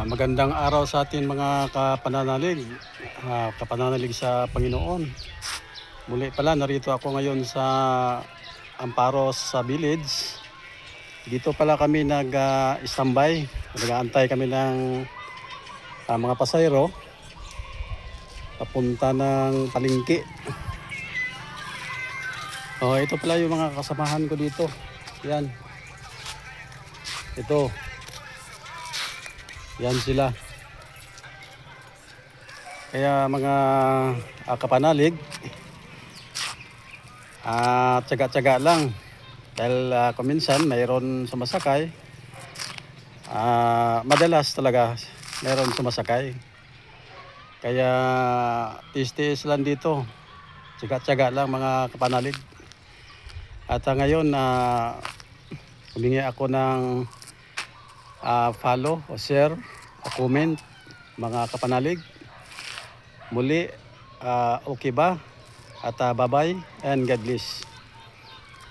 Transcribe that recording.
Magandang araw sa atin mga kapananalig sa Panginoon. Muli pala narito ako ngayon sa Amparos sa village. Dito pala kami nag-standby, nag-aantay kami ng mga pasayro papunta ng palengke. Ito pala yung mga kasamahan ko dito. Yan. Ito. Yan sila. Kaya mga kapanalig, tsaga-tsaga lang. Dahil kuminsan mayroon sumasakay. Madalas talaga mayroon sumasakay. Kaya tiis-tiis lang dito. Tsaga-tsaga lang mga kapanalig. At ngayon humingi ako ng follow o share o comment mga kapanalig. Muli, okay ba? At bye-bye and God bless.